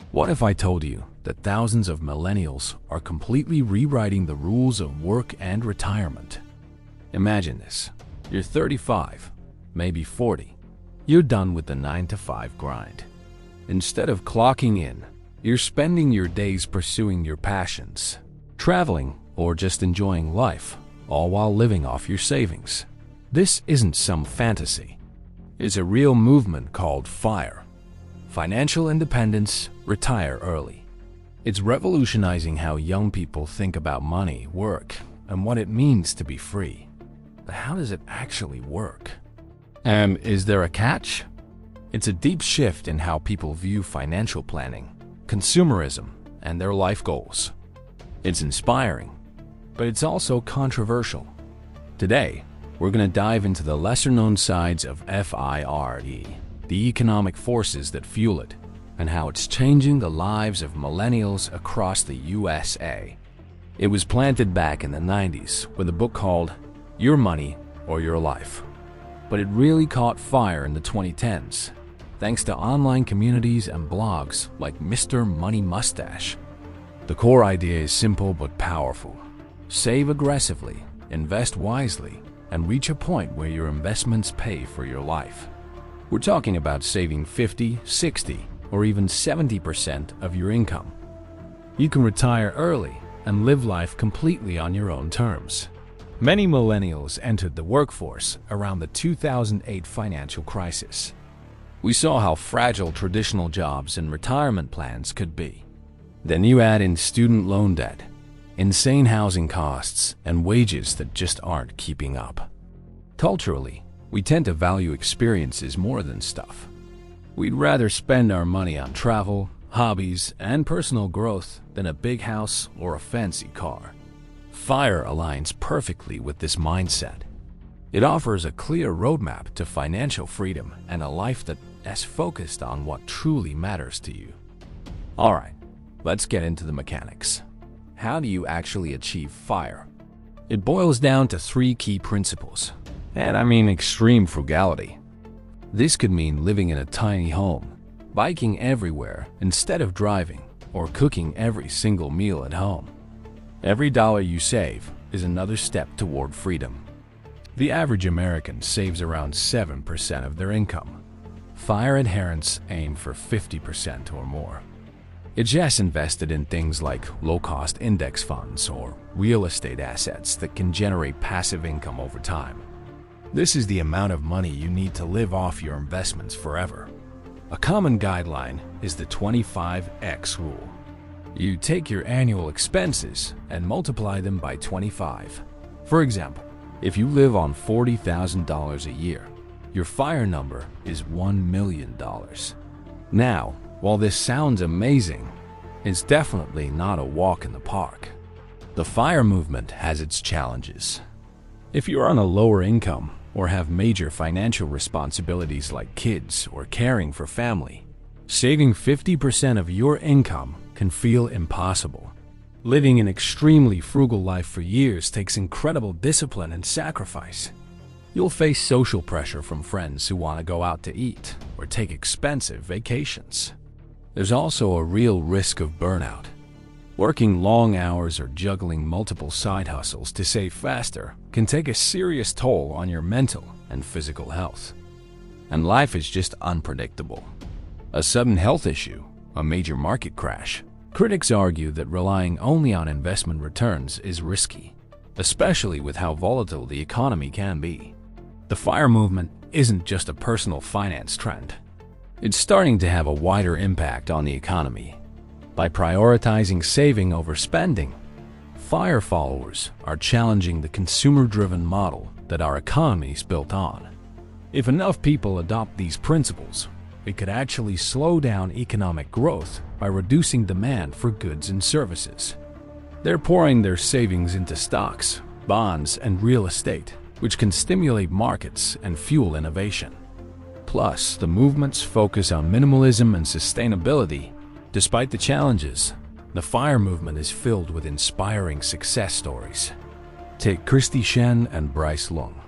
What if I told you that thousands of millennials are completely rewriting the rules of work and retirement? Imagine this. You're 35, maybe 40. You're done with the 9-to-5 grind. Instead of clocking in, you're spending your days pursuing your passions, traveling, or just enjoying life, all while living off your savings. This isn't some fantasy. It's a real movement called FIRE. Financial Independence, Retire Early. It's revolutionizing how young people think about money, work, and what it means to be free. But how does it actually work? And is there a catch? It's a deep shift in how people view financial planning, consumerism, and their life goals. It's inspiring, but it's also controversial. Today, we're going to dive into the lesser-known sides of FIRE, the economic forces that fuel it, and how it's changing the lives of millennials across the USA. It was planted back in the 90s with a book called Your Money or Your Life. But it really caught fire in the 2010s, thanks to online communities and blogs like Mr. Money Mustache. The core idea is simple but powerful. Save aggressively, invest wisely, and reach a point where your investments pay for your life. We're talking about saving 50, 60, or even 70% of your income. You can retire early and live life completely on your own terms. Many millennials entered the workforce around the 2008 financial crisis. We saw how fragile traditional jobs and retirement plans could be. Then you add in student loan debt, insane housing costs, and wages that just aren't keeping up. Culturally, we tend to value experiences more than stuff. We'd rather spend our money on travel, hobbies, and personal growth than a big house or a fancy car. FIRE aligns perfectly with this mindset. It offers a clear roadmap to financial freedom and a life that is focused on what truly matters to you. Alright, let's get into the mechanics. How do you actually achieve FIRE? It boils down to 3 key principles. And I mean extreme frugality. This could mean living in a tiny home, biking everywhere instead of driving, or cooking every single meal at home. Every dollar you save is another step toward freedom. The average American saves around 7% of their income. FIRE adherents aim for 50% or more. It's just invested in things like low-cost index funds or real estate assets that can generate passive income over time. This is the amount of money you need to live off your investments forever. A common guideline is the 25x rule. You take your annual expenses and multiply them by 25. For example, if you live on $40,000 a year, your FIRE number is $1 million. Now, while this sounds amazing, it's definitely not a walk in the park. The FIRE movement has its challenges. If you're on a lower income or have major financial responsibilities like kids or caring for family, saving 50% of your income can feel impossible. Living an extremely frugal life for years takes incredible discipline and sacrifice. You'll face social pressure from friends who want to go out to eat or take expensive vacations. There's also a real risk of burnout. Working long hours or juggling multiple side hustles to save faster can take a serious toll on your mental and physical health. And life is just unpredictable. A sudden health issue, a major market crash. Critics argue that relying only on investment returns is risky, especially with how volatile the economy can be. The FIRE movement isn't just a personal finance trend. It's starting to have a wider impact on the economy. By prioritizing saving over spending, FIRE followers are challenging the consumer-driven model that our economy is built on. If enough people adopt these principles, it could actually slow down economic growth by reducing demand for goods and services. They're pouring their savings into stocks, bonds, and real estate, which can stimulate markets and fuel innovation. Plus, the movement's focus on minimalism and sustainability. Despite the challenges, the FIRE movement is filled with inspiring success stories. Take Christy Shen and Bryce Lung.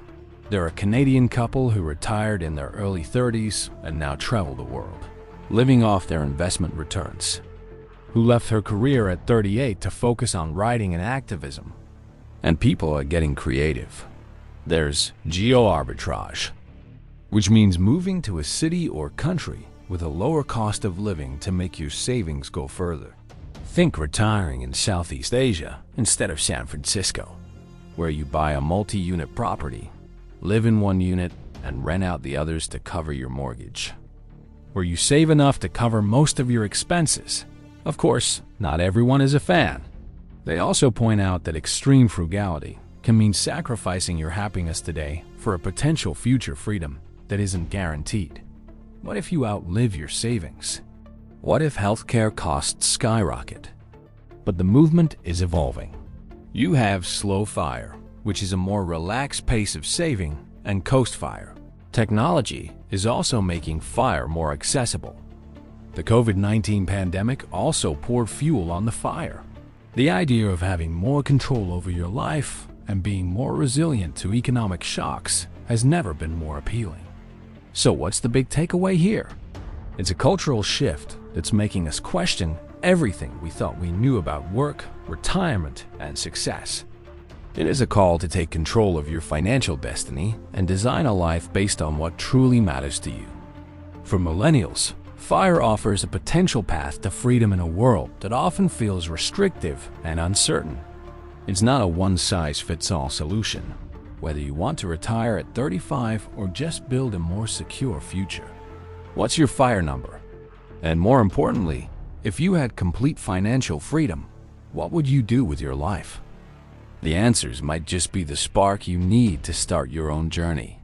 They're a Canadian couple who retired in their early 30s and now travel the world, living off their investment returns, who left her career at 38 to focus on writing and activism. And people are getting creative. There's geo-arbitrage, which means moving to a city or country with a lower cost of living to make your savings go further. Think retiring in Southeast Asia instead of San Francisco, where you buy a multi-unit property, live in one unit, and rent out the others to cover your mortgage. Where you save enough to cover most of your expenses. Of course, not everyone is a fan. They also point out that extreme frugality can mean sacrificing your happiness today for a potential future freedom that isn't guaranteed. What if you outlive your savings? What if healthcare costs skyrocket? But the movement is evolving. You have slow FIRE, which is a more relaxed pace of saving, and coast FIRE. Technology is also making FIRE more accessible. The COVID-19 pandemic also poured fuel on the fire. The idea of having more control over your life and being more resilient to economic shocks has never been more appealing. So what's the big takeaway here? It's a cultural shift that's making us question everything we thought we knew about work, retirement, and success. It is a call to take control of your financial destiny and design a life based on what truly matters to you. For millennials, FIRE offers a potential path to freedom in a world that often feels restrictive and uncertain. It's not a one-size-fits-all solution, whether you want to retire at 35 or just build a more secure future. What's your FIRE number? And more importantly, if you had complete financial freedom, what would you do with your life? The answers might just be the spark you need to start your own journey.